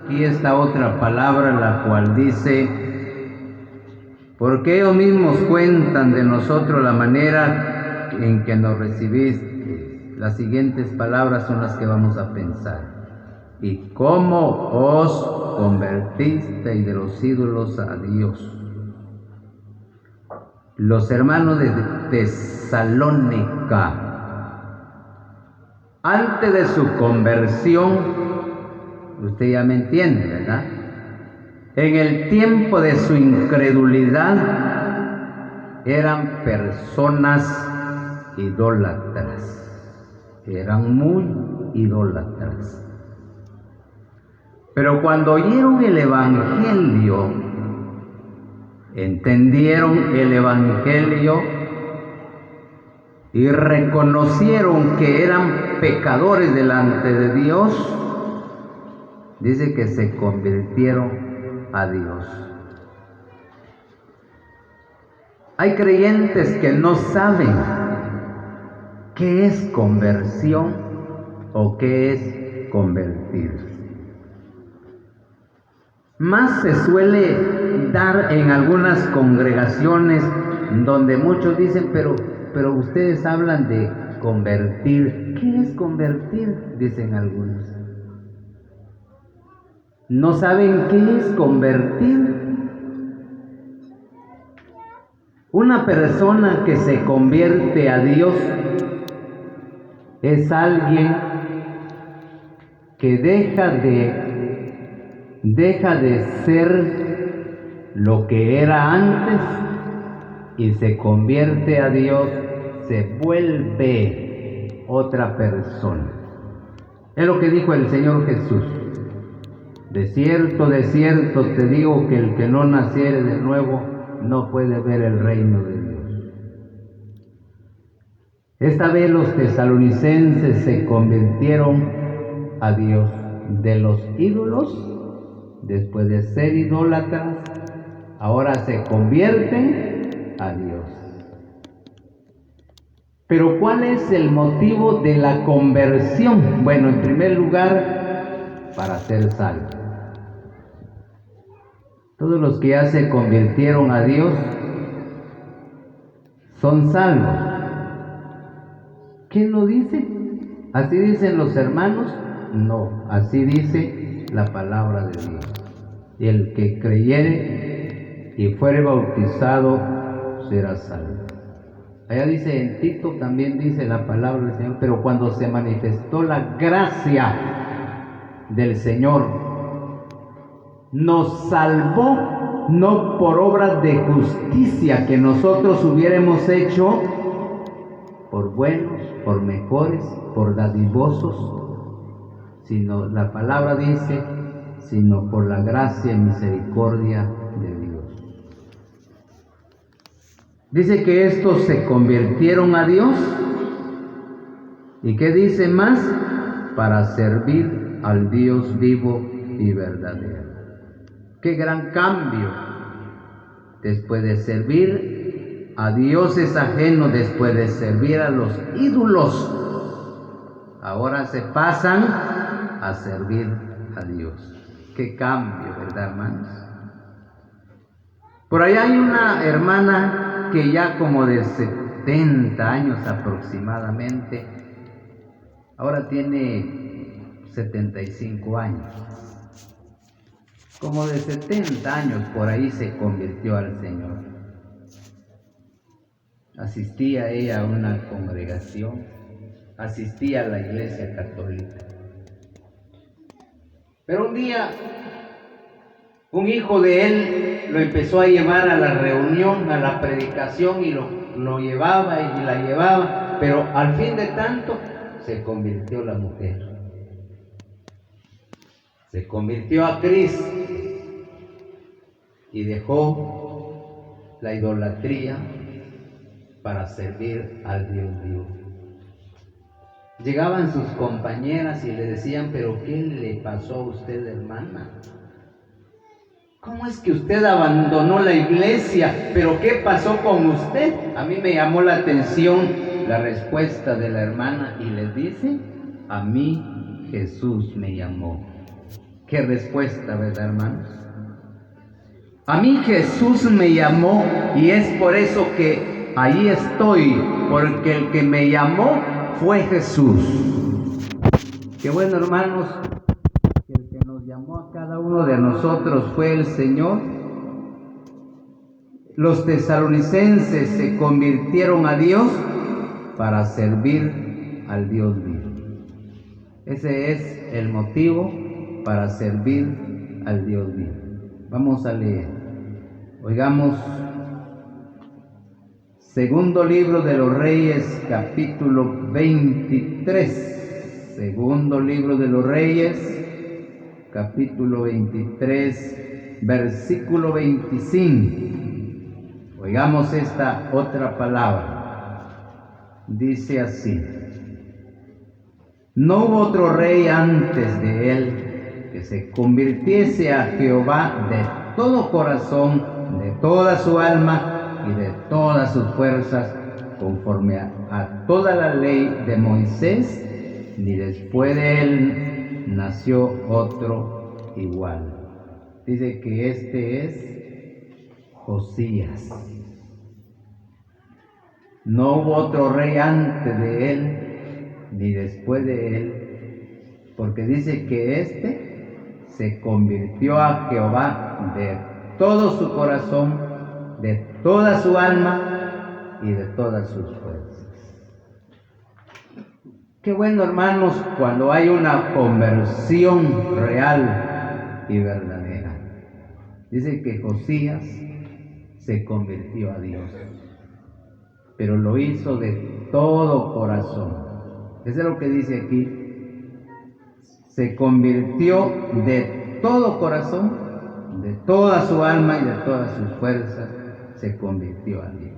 aquí esta otra palabra, la cual dice: porque ellos mismos cuentan de nosotros la manera en que nos recibiste. Las siguientes palabras son las que vamos a pensar. Y cómo os convertisteis de los ídolos a Dios. Los hermanos de Tesalónica, antes de su conversión, usted ya me entiende, ¿verdad? En el tiempo de su incredulidad, eran personas idólatras, eran muy idólatras. Pero cuando oyeron el Evangelio, entendieron el Evangelio y reconocieron que eran pecadores delante de Dios, dice que se convirtieron a Dios. Hay creyentes que no saben qué es conversión o qué es convertirse. Más se suele dar en algunas congregaciones donde muchos dicen, pero ustedes hablan de convertir. ¿Qué es convertir? Dicen algunos. ¿No saben qué es convertir? Una persona que se convierte a Dios es alguien que deja de ser lo que era antes y se convierte a Dios, se vuelve otra persona. Es lo que dijo el Señor Jesús: de cierto te digo que el que no naciere de nuevo no puede ver el reino de Dios. Esta vez los tesalonicenses se convirtieron a Dios de los ídolos. Después de ser idólatras, ahora se convierten a Dios. Pero ¿cuál es el motivo de la conversión? Bueno, en primer lugar, para ser salvos. Todos los que ya se convirtieron a Dios son salvos. ¿Quién lo dice? ¿Así dicen los hermanos? No, así dice la palabra de Dios. El que creyere y fuere bautizado será salvo. Allá dice, en Tito también dice la palabra del Señor: pero cuando se manifestó la gracia del Señor, nos salvó no por obras de justicia que nosotros hubiéramos hecho, por buenos, por mejores, por dadivosos, sino la palabra dice, sino por la gracia y misericordia de Dios. Dice que estos se convirtieron a Dios. ¿Y qué dice más? Para servir al Dios vivo y verdadero. ¡Qué gran cambio! Después de servir a dioses ajenos, después de servir a los ídolos, ahora se pasan a servir a Dios. ¡Qué cambio!, ¿verdad, hermanos? Por allá hay una hermana que ya como de 70 años aproximadamente, ahora tiene 75 años, como de 70 años por ahí se convirtió al Señor. Asistía ella a una congregación, asistía a la iglesia católica. Pero un día, un hijo de él lo empezó a llevar a la reunión, a la predicación, y lo llevaba y la llevaba, pero al fin de tanto se convirtió la mujer. Se convirtió a Cristo y dejó la idolatría para servir al Dios vivo. Llegaban sus compañeras y le decían: pero ¿qué le pasó a usted, hermana? ¿Cómo es que usted abandonó la iglesia? ¿Pero qué pasó con usted? A mí me llamó la atención la respuesta de la hermana y les dice: a mí Jesús me llamó. Qué respuesta, ¿verdad, hermanos? A mí Jesús me llamó y es por eso que ahí estoy, porque el que me llamó fue Jesús. Qué bueno, hermanos, que el que nos llamó a cada uno de nosotros fue el Señor. Los tesalonicenses se convirtieron a Dios para servir al Dios vivo. Ese es el motivo para servir al Dios vivo. Vamos a leer. Oigamos, segundo libro de los Reyes, capítulo 23. Segundo libro de los Reyes, capítulo 23, versículo 25. Oigamos esta otra palabra. Dice así: no hubo otro rey antes de él que se convirtiese a Jehová de todo corazón, de toda su alma y de todas sus fuerzas, conforme a toda la ley de Moisés, ni después de él nació otro igual. Dice que este es Josías. No hubo otro rey antes de él, ni después de él, porque dice que éste se convirtió a Jehová de todo su corazón, de toda su alma y de todas sus fuerzas. Qué bueno, hermanos, cuando hay una conversión real y verdadera. Dice que Josías se convirtió a Dios, pero lo hizo de todo corazón. Eso es lo que dice aquí. Se convirtió de todo corazón, de toda su alma y de todas sus fuerzas, se convirtió a Dios.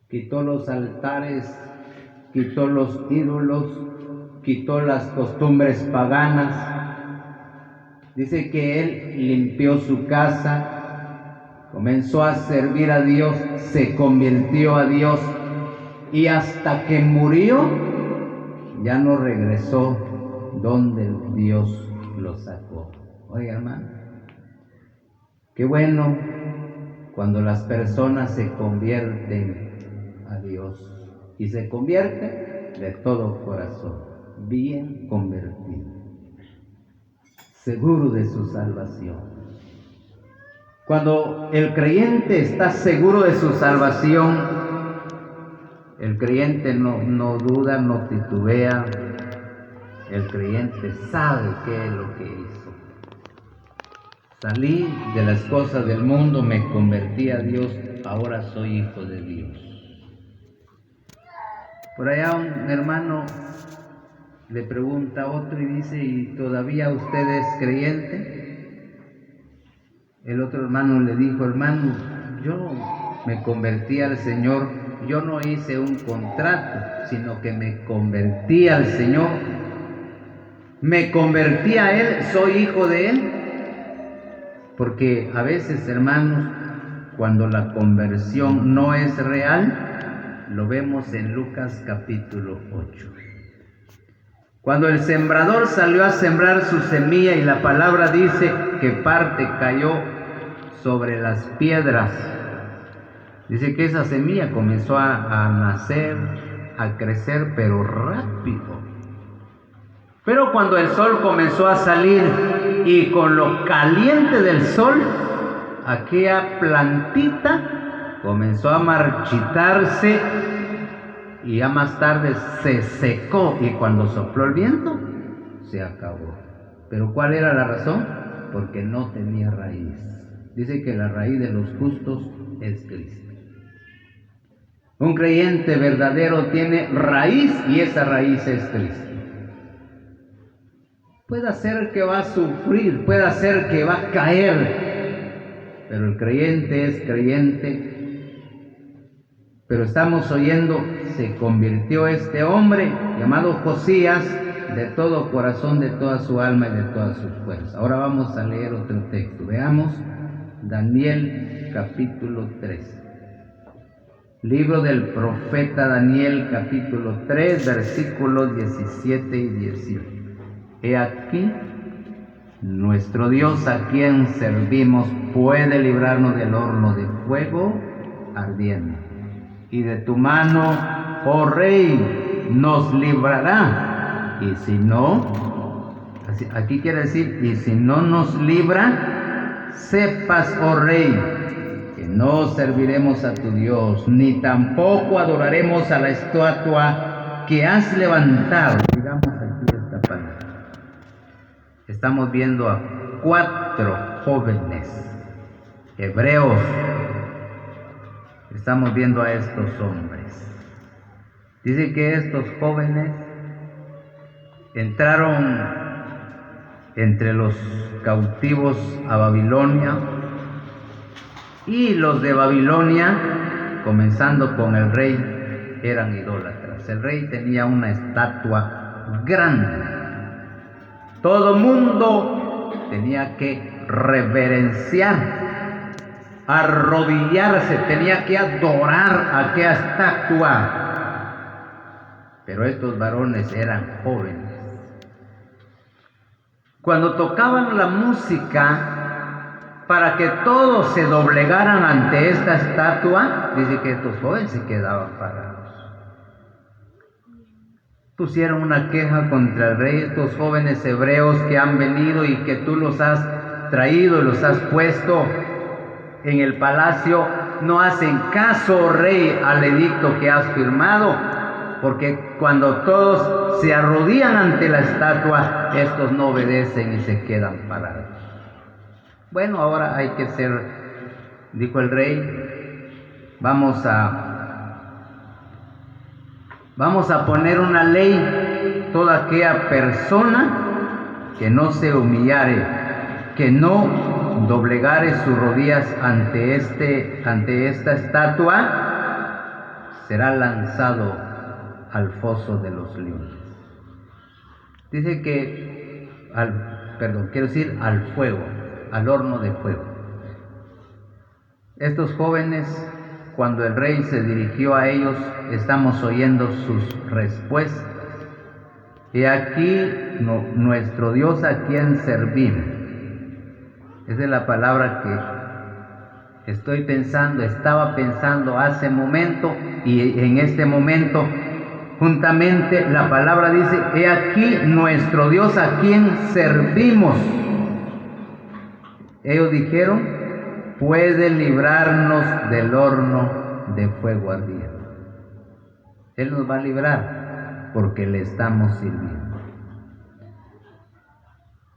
Quitó los altares, quitó los ídolos, quitó las costumbres paganas. Dice que él limpió su casa, comenzó a servir a Dios, se convirtió a Dios y hasta que murió ya no regresó donde Dios lo sacó. Oiga, hermano, qué bueno cuando las personas se convierten a Dios y se convierten de todo corazón, bien convertido, seguro de su salvación. Cuando el creyente está seguro de su salvación, el creyente no duda, no titubea. El creyente sabe qué es lo que hizo. Salí de las cosas del mundo, me convertí a Dios, ahora soy hijo de Dios. Por allá un hermano le pregunta a otro y dice: ¿y todavía usted es creyente? El otro hermano le dijo: hermano, yo me convertí al Señor, yo no hice un contrato, sino que me convertí al Señor. Me convertí a Él, soy hijo de Él. Porque a veces, hermanos, cuando la conversión no es real, lo vemos en Lucas capítulo 8. Cuando el sembrador salió a sembrar su semilla y la palabra dice que parte cayó sobre las piedras. Dice que esa semilla comenzó a nacer, a crecer, pero rápido. Pero cuando el sol comenzó a salir y con lo caliente del sol, aquella plantita comenzó a marchitarse y ya más tarde se secó y cuando sopló el viento se acabó. ¿Pero cuál era la razón? Porque no tenía raíz. Dice que la raíz de los justos es Cristo. Un creyente verdadero tiene raíz y esa raíz es Cristo. Puede ser que va a sufrir, puede ser que va a caer, pero el creyente es creyente. Pero estamos oyendo, se convirtió este hombre llamado Josías de todo corazón, de toda su alma y de todas sus fuerzas. Ahora vamos a leer otro texto. Veamos Daniel capítulo 3. Libro del profeta Daniel capítulo 3, versículos 17 y 18. He aquí Nuestro Dios a quien servimos puede librarnos del horno de fuego ardiente. Y de tu mano, oh Rey, nos librará. Y si no, aquí quiere decir, y si no nos libra, sepas, oh Rey, que no serviremos a tu Dios, ni tampoco adoraremos a la estatua que has levantado. Digamos aquí esta palabra. Estamos viendo a 4 jóvenes hebreos. Estamos viendo a estos hombres. Dice que estos jóvenes entraron entre los cautivos a Babilonia, y los de Babilonia, comenzando con el rey, eran idólatras. El rey tenía una estatua grande. Todo mundo tenía que reverenciar, arrodillarse, tenía que adorar a aquella estatua. Pero estos varones eran jóvenes. Cuando tocaban la música, para que todos se doblegaran ante esta estatua, dice que estos jóvenes se quedaban parados. Pusieron una queja contra el rey, estos jóvenes hebreos que han venido y que tú los has traído y los has puesto en el palacio, no hacen caso, rey, al edicto que has firmado, porque cuando todos se arrodillan ante la estatua, estos no obedecen y se quedan parados. Bueno, ahora hay que ser, dijo el rey, vamos a poner una ley: toda aquella persona que no se humillare, que no doblegare sus rodillas ante esta estatua, será lanzado al foso de los leones. Dice que al fuego, al horno de fuego. Estos jóvenes, cuando el rey se dirigió a ellos, estamos oyendo sus respuestas. Y aquí nuestro Dios a quien servimos. Esa es la palabra que estaba pensando hace momento, y en este momento juntamente la palabra dice: he aquí nuestro Dios a quien servimos. Ellos dijeron: puede librarnos del horno de fuego ardiente. Él nos va a librar porque le estamos sirviendo.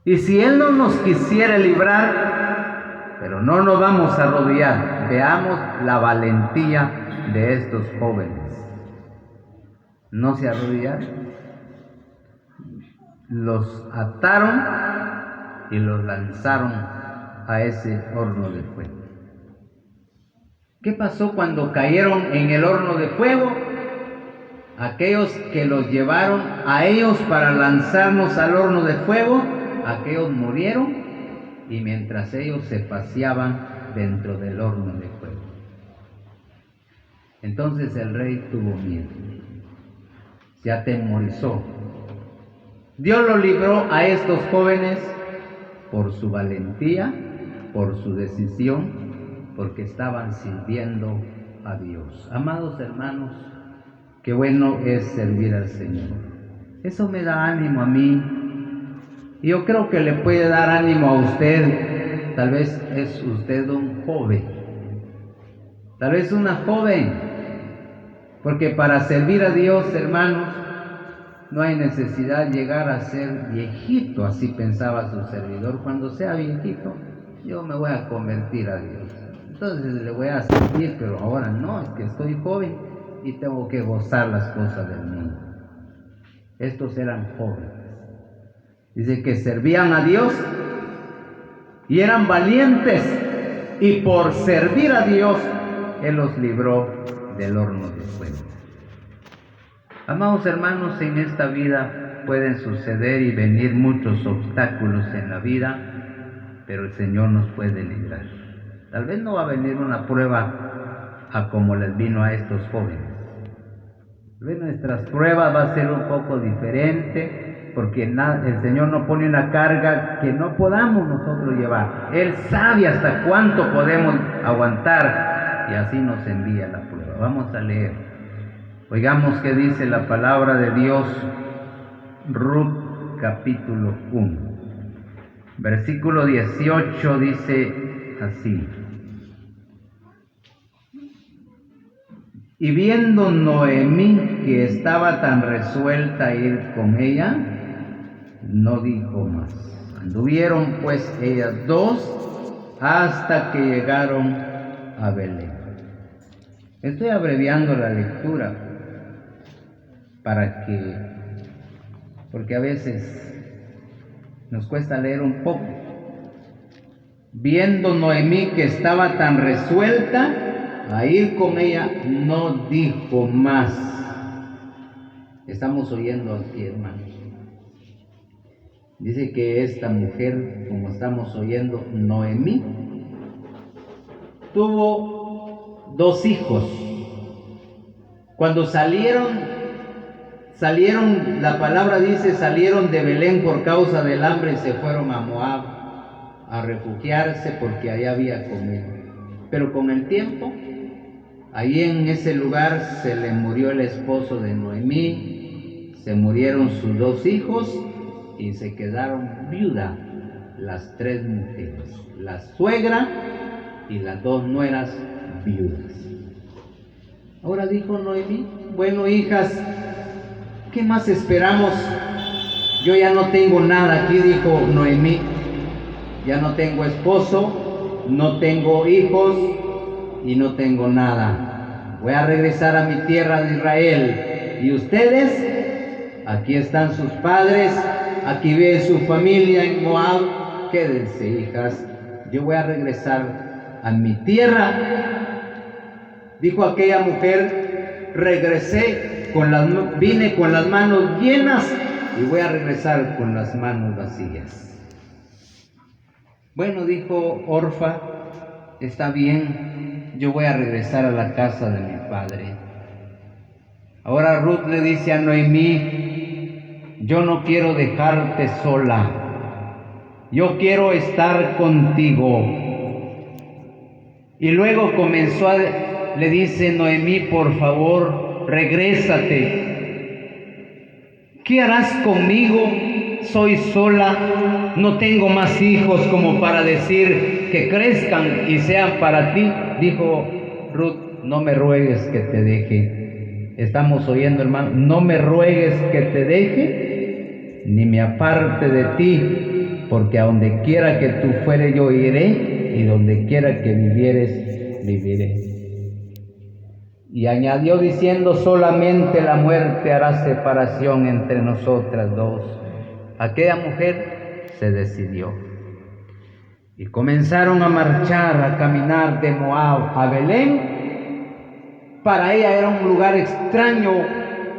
Y si Él no nos quisiera librar, pero no nos vamos a arrodillar. Veamos la valentía de estos jóvenes. No se arrodillaron, los ataron y los lanzaron a ese horno de fuego. ¿Qué pasó cuando cayeron en el horno de fuego? Aquellos que los llevaron a ellos para lanzarnos al horno de fuego, aquellos murieron, y mientras ellos se paseaban dentro del horno de fuego. Entonces el rey tuvo miedo, se atemorizó. Dios lo libró a estos jóvenes por su valentía, por su decisión, porque estaban sirviendo a Dios. Amados hermanos, qué bueno es servir al Señor. Eso me da ánimo a mí. Y yo creo que le puede dar ánimo a usted. Tal vez es usted un joven, tal vez una joven, porque para servir a Dios, hermanos, no hay necesidad de llegar a ser viejito. Así pensaba su servidor: cuando sea viejito, yo me voy a convertir a Dios, entonces le voy a servir, pero ahora no, es que estoy joven y tengo que gozar las cosas del mundo. Estos eran jóvenes. Dice que servían a Dios y eran valientes, y por servir a Dios, Él los libró del horno de fuego. Amados hermanos, en esta vida pueden suceder y venir muchos obstáculos en la vida, pero el Señor nos puede librar. Tal vez no va a venir una prueba a como les vino a estos jóvenes. Tal vez nuestras pruebas va a ser un poco diferente, porque el Señor no pone una carga que no podamos nosotros llevar. Él sabe hasta cuánto podemos aguantar y así nos envía la prueba. Vamos a leer. Oigamos qué dice la palabra de Dios, Ruth capítulo 1. Versículo 18 dice así: y viendo Noemí que estaba tan resuelta a ir con ella, no dijo más. Anduvieron pues ellas dos hasta que llegaron a Belén. Estoy abreviando la lectura porque a veces nos cuesta leer un poco. Viendo Noemí que estaba tan resuelta a ir con ella, no dijo más. Estamos oyendo aquí, hermanos. Dice que esta mujer, como estamos oyendo, Noemí, tuvo 2 hijos. Cuando salieron, la palabra dice, salieron de Belén por causa del hambre y se fueron a Moab a refugiarse porque allá había comida. Pero con el tiempo, ahí en ese lugar se le murió el esposo de Noemí, se murieron sus 2 hijos y se quedaron viudas las 3 mujeres, la suegra y las 2 nueras viudas. Ahora dijo Noemí: bueno, hijas, ¿qué más esperamos? Yo ya no tengo nada aquí, dijo Noemí. Ya no tengo esposo, no tengo hijos y no tengo nada. Voy a regresar a mi tierra de Israel. ¿Y ustedes? Aquí están sus padres, aquí ve su familia en Moab. Quédense, hijas, yo voy a regresar a mi tierra. Dijo aquella mujer: vine con las manos llenas y voy a regresar con las manos vacías. Bueno, dijo Orfa, está bien, yo voy a regresar a la casa de mi padre. Ahora Ruth le dice a Noemí: yo no quiero dejarte sola, yo quiero estar contigo. Y luego le dice Noemí: por favor, regrésate. ¿Qué harás conmigo? Soy sola, no tengo más hijos como para decir que crezcan y sean para ti. Dijo Ruth: no me ruegues que te deje. Estamos oyendo, hermano, no me ruegues que te deje, ni me aparte de ti, porque a donde quiera que tú fueres yo iré, y donde quiera que vivieres, viviré. Y añadió diciendo: solamente la muerte hará separación entre nosotras dos. Aquella mujer se decidió. Y comenzaron a marchar, a caminar de Moab a Belén. Para ella era un lugar extraño,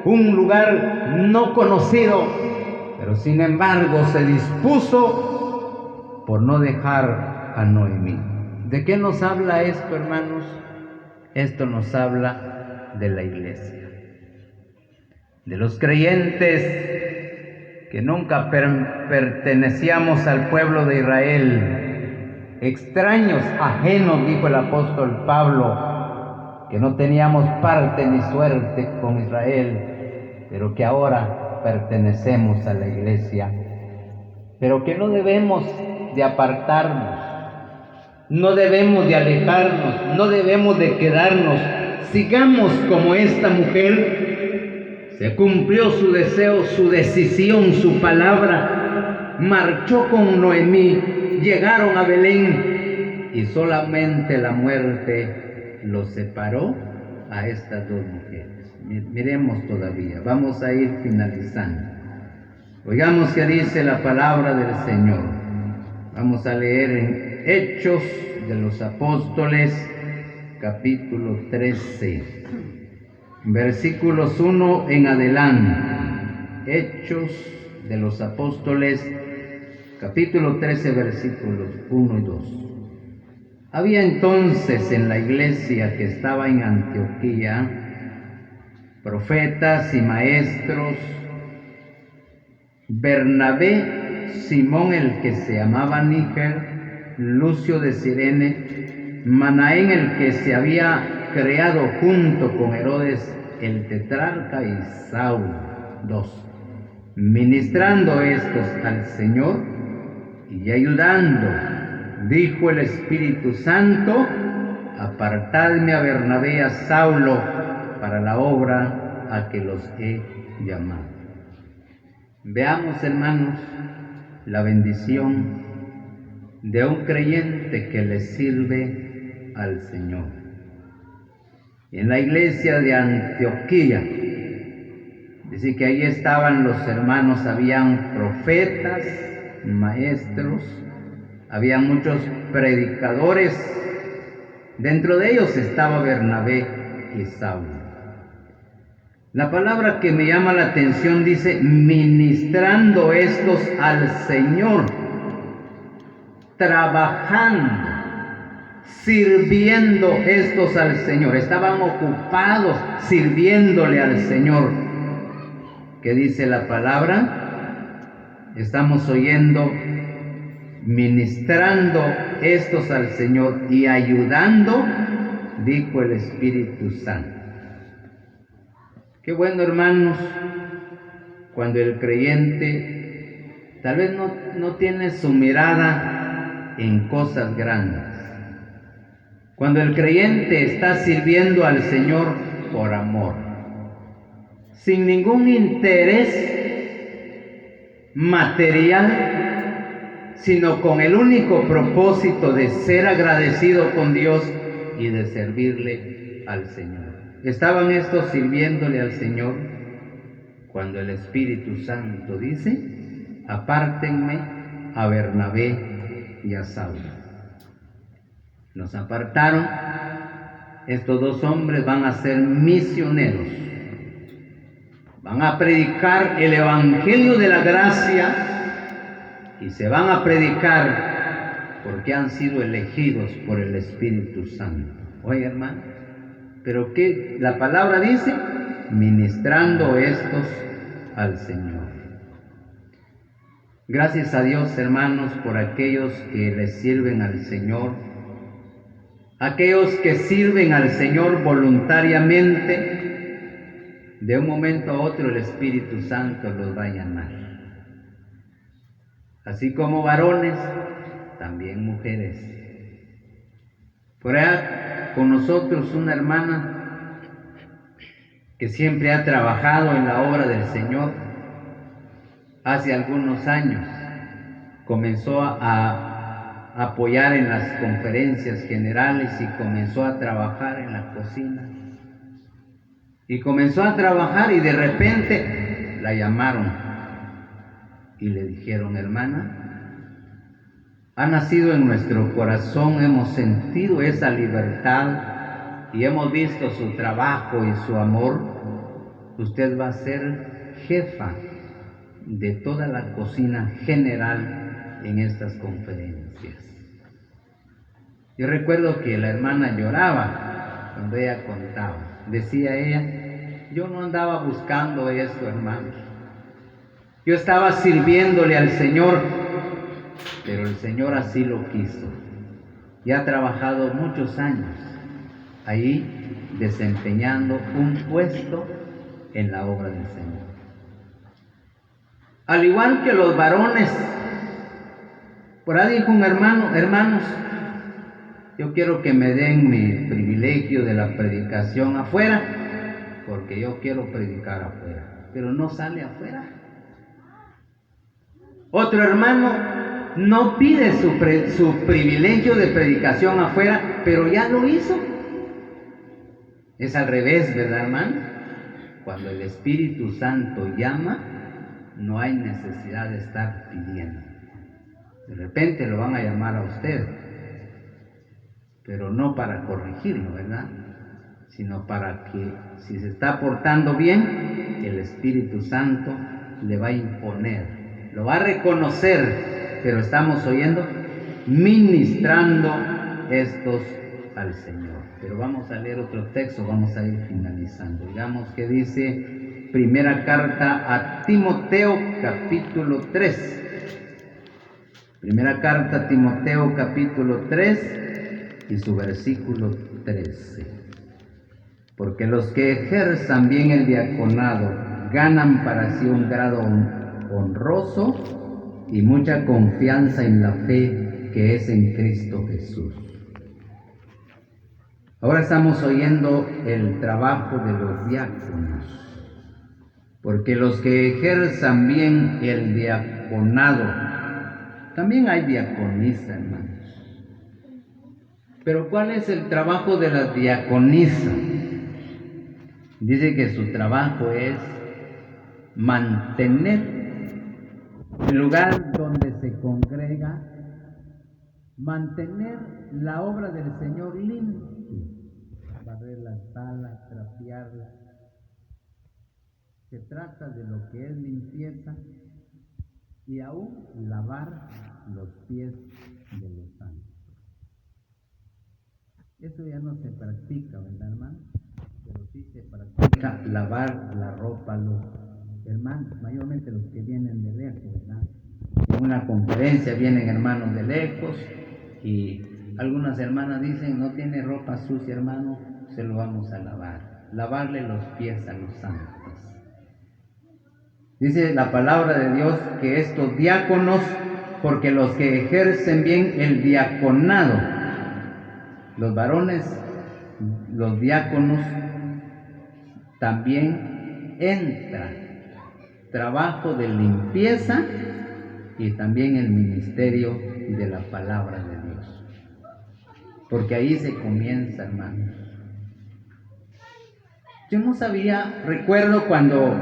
un lugar no conocido, pero sin embargo se dispuso por no dejar a Noemí. ¿De qué nos habla esto, hermanos? Esto nos habla de la iglesia, de los creyentes que nunca pertenecíamos al pueblo de Israel, extraños, ajenos, dijo el apóstol Pablo, que no teníamos parte ni suerte con Israel, pero que ahora pertenecemos a la iglesia, pero que no debemos de apartarnos, no debemos de alejarnos, no debemos de quedarnos. Sigamos como esta mujer. Se cumplió su deseo, su decisión, su palabra. Marchó con Noemí, llegaron a Belén y solamente la muerte los separó a estas 2 mujeres. Miremos todavía, vamos a ir finalizando. Oigamos qué dice la palabra del Señor. Vamos a leer en Hechos de los Apóstoles, capítulo 13. Versículos 1 en adelante. Hechos de los Apóstoles, capítulo 13, versículos 1 y 2. Había entonces en la iglesia que estaba en Antioquía profetas y maestros Bernabé, Simón el que se llamaba Níger, Lucio de Cirene, Manaén el que se había creado junto con Herodes el tetrarca y Saulo. 2. Ministrando estos al Señor y ayudando, dijo el Espíritu Santo: apartadme a Bernabé y a Saulo para la obra a que los he llamado. Veamos, hermanos, la bendición de un creyente que le sirve al Señor. En la iglesia de Antioquía, dice que ahí estaban los hermanos, habían profetas, maestros, había muchos predicadores. Dentro de ellos estaba Bernabé y Saulo. La palabra que me llama la atención dice: ministrando estos al Señor, trabajando, sirviendo estos al Señor. Estaban ocupados sirviéndole al Señor. ¿Qué dice la palabra? Estamos oyendo: ministrando estos al Señor y ayudando, dijo el Espíritu Santo. Qué bueno, hermanos, cuando el creyente tal vez no tiene su mirada en cosas grandes. Cuando el creyente está sirviendo al Señor por amor, sin ningún interés material, sino con el único propósito de ser agradecido con Dios y de servirle al Señor. Estaban estos sirviéndole al Señor cuando el Espíritu Santo dice: apártenme a Bernabé y a Saulo. Los apartaron. Estos dos hombres van a ser misioneros. Van a predicar el Evangelio de la gracia y se van a predicar porque han sido elegidos por el Espíritu Santo. Oye, hermano, pero ¿qué? La palabra dice: ministrando estos al Señor. Gracias a Dios, hermanos, por aquellos que le sirven al Señor, aquellos que sirven al Señor voluntariamente. De un momento a otro el Espíritu Santo los va a llamar. Así como varones, también mujeres. Por allá con nosotros una hermana que siempre ha trabajado en la obra del Señor. Hace algunos años comenzó a apoyar en las conferencias generales y comenzó a trabajar en la cocina. Y comenzó a trabajar y de repente la llamaron y le dijeron: hermana, ha nacido en nuestro corazón, hemos sentido esa libertad y hemos visto su trabajo y su amor. Usted va a ser jefa de toda la cocina general en estas conferencias. Yo recuerdo que la hermana lloraba cuando ella contaba. Decía ella: yo no andaba buscando esto, hermanos. Yo estaba sirviéndole al Señor, pero el Señor así lo quiso. Y ha trabajado muchos años ahí desempeñando un puesto en la obra del Señor. Al igual que los varones, por ahí dijo un hermano: hermanos, yo quiero que me den mi privilegio de la predicación afuera, porque yo quiero predicar afuera, pero no sale afuera. Otro hermano no pide su privilegio de predicación afuera, pero ya lo hizo. Es al revés, ¿verdad, hermano? Cuando el Espíritu Santo llama, no hay necesidad de estar pidiendo. De repente lo van a llamar a usted, pero no para corregirlo, ¿verdad? Sino para que, si se está portando bien, el Espíritu Santo le va a imponer, lo va a reconocer. Pero estamos oyendo: ministrando estos al Señor. Pero vamos a leer otro texto, vamos a ir finalizando. Digamos que dice primera carta a Timoteo, capítulo 3. Primera carta a Timoteo, capítulo 3 y su versículo 13. Porque los que ejerzan bien el diaconado ganan para sí un grado honroso y mucha confianza en la fe que es en Cristo Jesús. Ahora estamos oyendo el trabajo de los diáconos. Porque los que ejerzan bien el diaconado, también hay diaconisa, hermanos. Pero ¿cuál es el trabajo de la diaconisa? Dice que su trabajo es mantener el lugar donde se congrega, mantener la obra del Señor limpia, barrer la sala, trapearla. Se trata de lo que es limpieza y aún lavar los pies de los santos. Eso ya no se practica, ¿verdad, hermano? Pero sí se practica lavar la ropa a los hermanos, mayormente los que vienen de lejos, ¿verdad? En una conferencia vienen hermanos de lejos y algunas hermanas dicen, no tiene ropa sucia, hermano, se lo vamos a lavar. Lavarle los pies a los santos. Dice la palabra de Dios que estos diáconos, porque los que ejercen bien el diaconado, los varones, los diáconos, también entra trabajo de limpieza y también el ministerio de la palabra de Dios. Porque ahí se comienza, hermanos. Yo no sabía, recuerdo cuando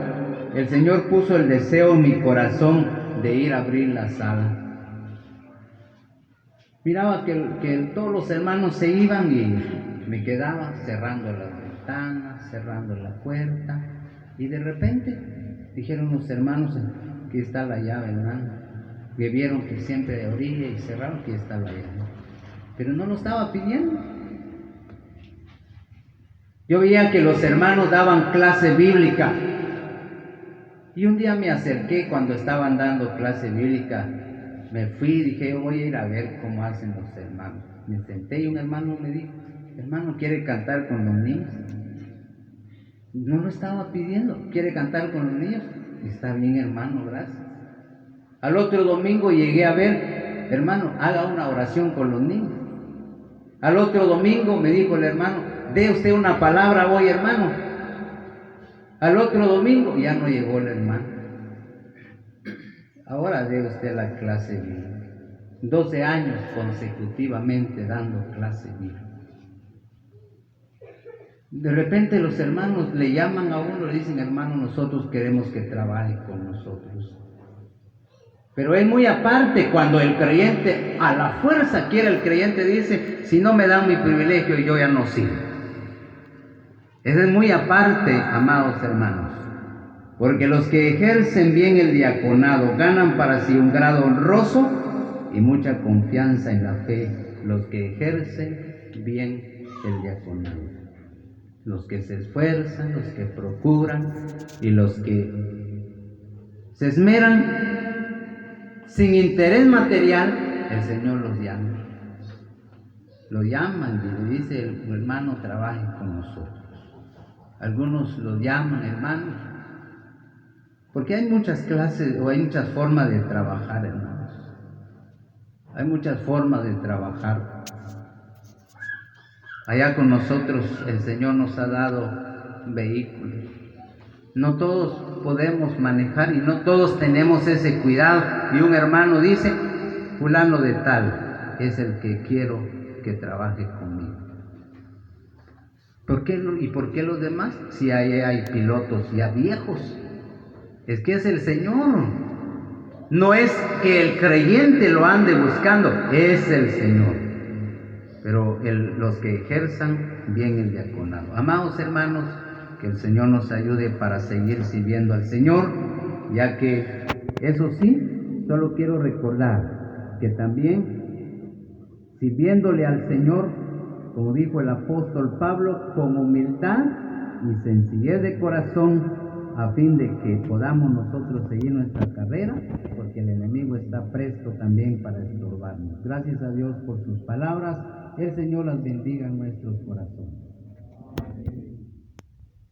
el Señor puso el deseo en mi corazón de ir a abrir la sala. Miraba que todos los hermanos se iban y me quedaba cerrando las ventanas, cerrando la puerta. Y de repente dijeron los hermanos, aquí está la llave, hermano. Que vieron que siempre abría y cerraron, que está la llave. Pero no lo estaba pidiendo. Yo veía que los hermanos daban clase bíblica. Y un día me acerqué cuando estaban dando clase bíblica, me fui y dije, yo voy a ir a ver cómo hacen los hermanos. Me senté y un hermano me dijo, hermano, ¿quiere cantar con los niños? No lo estaba pidiendo, ¿quiere cantar con los niños? Está bien, hermano, gracias. Al otro domingo llegué a ver, hermano, haga una oración con los niños. Al otro domingo me dijo el hermano, dé usted una palabra hoy, hermano. Al otro domingo ya no llegó el hermano. Ahora dé usted la clase bíblica. 12 años consecutivamente dando clase bíblica. De repente los hermanos le llaman a uno, le dicen, hermano, nosotros queremos que trabaje con nosotros. Pero es muy aparte cuando el creyente, a la fuerza quiere el creyente, dice, si no me dan mi privilegio yo ya no sirvo. Eso es muy aparte, amados hermanos, porque los que ejercen bien el diaconado ganan para sí un grado honroso y mucha confianza en la fe, los que ejercen bien el diaconado, los que se esfuerzan, los que procuran y los que se esmeran sin interés material, el Señor los llama. Lo llaman y le dice, el hermano trabaje con nosotros. Algunos los llaman hermanos, porque hay muchas clases o hay muchas formas de trabajar, hermanos. Hay muchas formas de trabajar. Allá con nosotros el Señor nos ha dado vehículos. No todos podemos manejar y no todos tenemos ese cuidado. Y un hermano dice, fulano de tal es el que quiero que trabaje conmigo. ¿Por qué los demás? Si hay pilotos ya viejos. Es que es el Señor. No es que el creyente lo ande buscando, es el Señor. Pero los que ejerzan bien el diaconado. Amados hermanos, que el Señor nos ayude para seguir sirviendo al Señor, ya que eso sí, solo quiero recordar que también sirviéndole al Señor, como dijo el apóstol Pablo, con humildad y sencillez de corazón, a fin de que podamos nosotros seguir nuestra carrera, porque el enemigo está presto también para estorbarnos. Gracias a Dios por sus palabras. El Señor las bendiga en nuestros corazones.